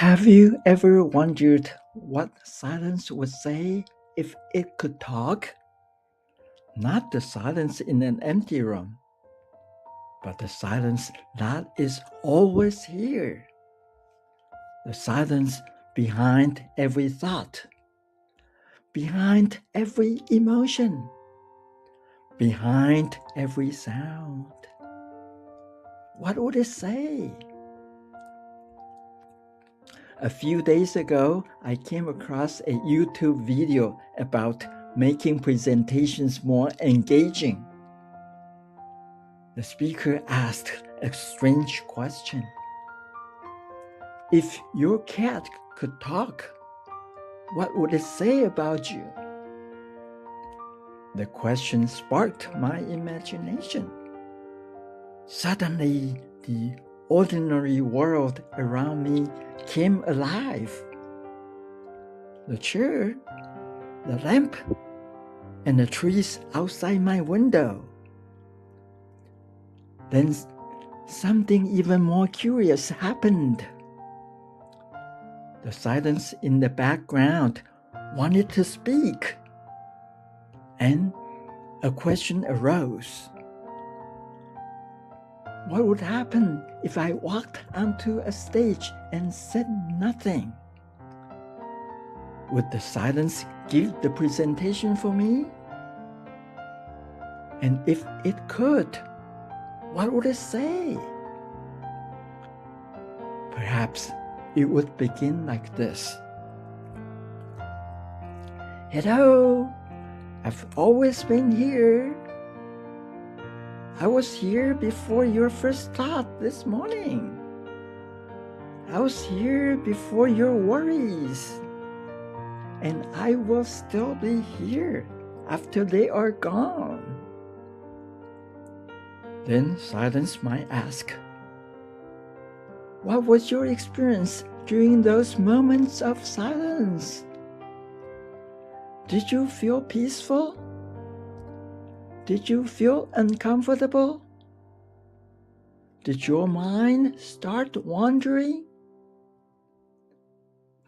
Have you ever wondered what silence would say if it could talk? Not the silence in an empty room, but the silence that is always here. The silence behind every thought, behind every emotion, behind every sound. What would it say? A few days ago, I came across a YouTube video about making presentations more engaging. The speaker asked a strange question. If your cat could talk, what would it say about you? The question sparked my imagination. Suddenly, the ordinary world around me came alive. The chair, the lamp, and the trees outside my window. Then something even more curious happened. The silence in the background wanted to speak, and a question arose. What would happen if I walked onto a stage and said nothing? Would the silence give the presentation for me? And if it could, what would it say? Perhaps it would begin like this. Hello, I've always been here. I was here before your first thought this morning. I was here before your worries. And I will still be here after they are gone. Then silence might ask, what was your experience during those moments of silence? Did you feel peaceful? Did you feel uncomfortable? Did your mind start wandering?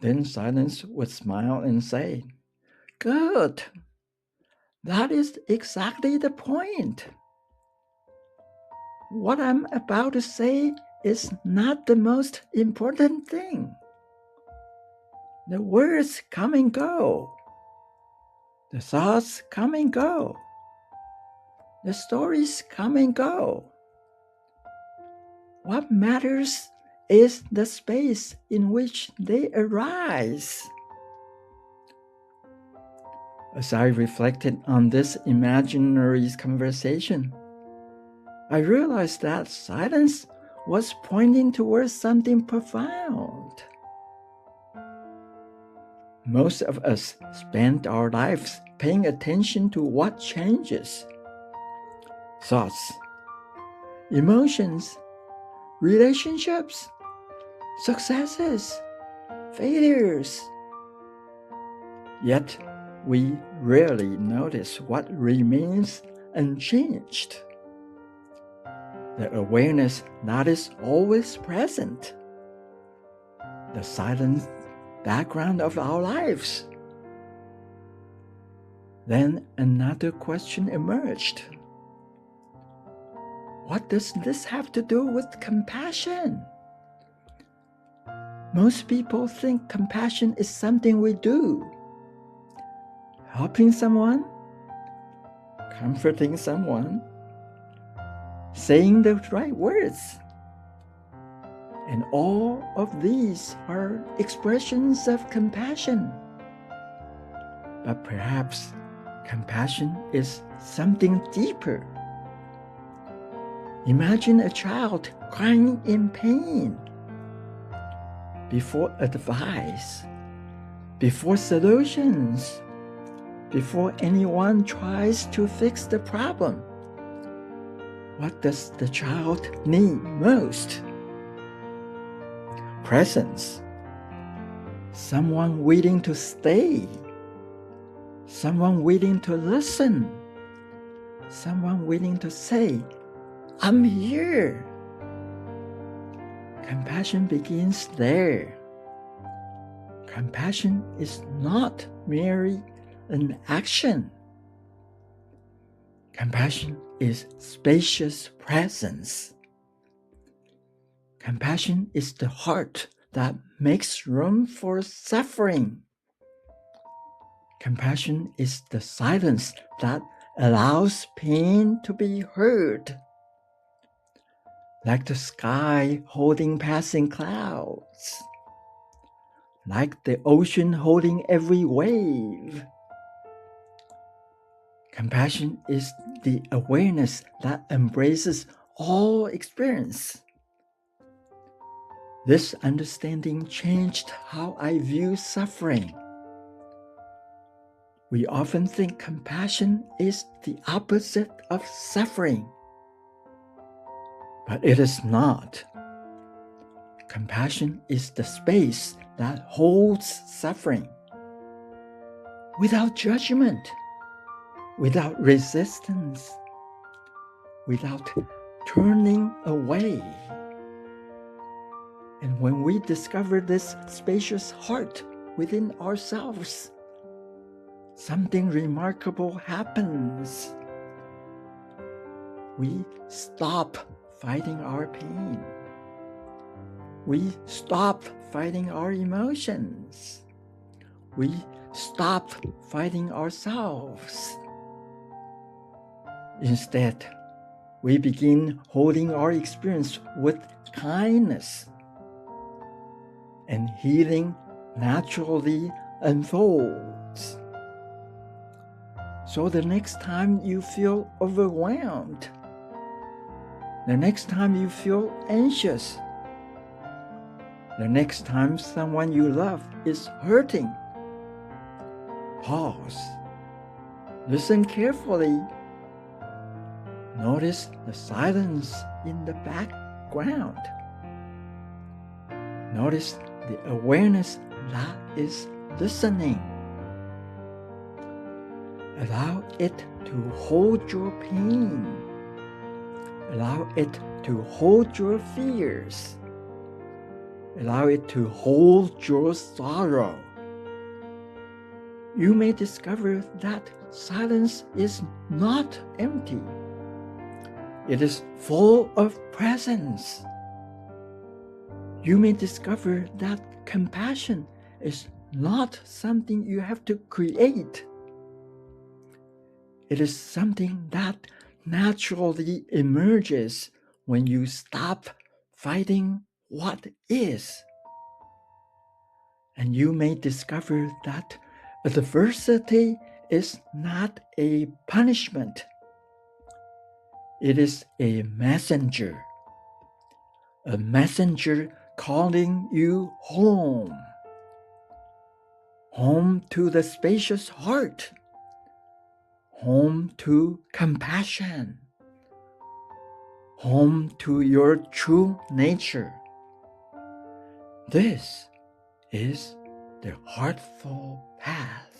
Then silence would smile and say, good. That is exactly the point. What I'm about to say is not the most important thing. The words come and go. The thoughts come and go. The stories come and go. What matters is the space in which they arise. As I reflected on this imaginary conversation, I realized that silence was pointing towards something profound. Most of us spend our lives paying attention to what changes. Thoughts, emotions, relationships, successes, failures. Yet we rarely notice what remains unchanged. The awareness that is always present. The silent background of our lives. Then another question emerged. What does this have to do with compassion? Most people think compassion is something we do. Helping someone, comforting someone, saying the right words. And all of these are expressions of compassion. But perhaps compassion is something deeper. Imagine a child crying in pain. Before advice, before solutions, before anyone tries to fix the problem, what does the child need most? Presence. Someone willing to stay. Someone willing to listen. Someone willing to say, I'm here. Compassion begins there. Compassion is not merely an action. Compassion is spacious presence. Compassion is the heart that makes room for suffering. Compassion is the silence that allows pain to be heard. Like the sky holding passing clouds. Like the ocean holding every wave. Compassion is the awareness that embraces all experience. This understanding changed how I view suffering. We often think compassion is the opposite of suffering, but it is not. Compassion is the space that holds suffering without judgment, without resistance, without turning away. And when we discover this spacious heart within ourselves, something remarkable happens. We stop fighting our pain. We stop fighting our emotions. We stop fighting ourselves. Instead, we begin holding our experience with kindness, and healing naturally unfolds. So the next time you feel overwhelmed, the next time you feel anxious, the next time someone you love is hurting, pause, listen carefully, notice the silence in the background, notice the awareness that is listening. Allow it to hold your pain. Allow it to hold your fears. Allow it to hold your sorrow. You may discover that silence is not empty. It is full of presence. You may discover that compassion is not something you have to create. It is something that naturally emerges when you stop fighting what is. And you may discover that adversity is not a punishment. It is a messenger calling you home. Home to the spacious heart. Home to compassion. Home to your true nature. This is the Heartful Path.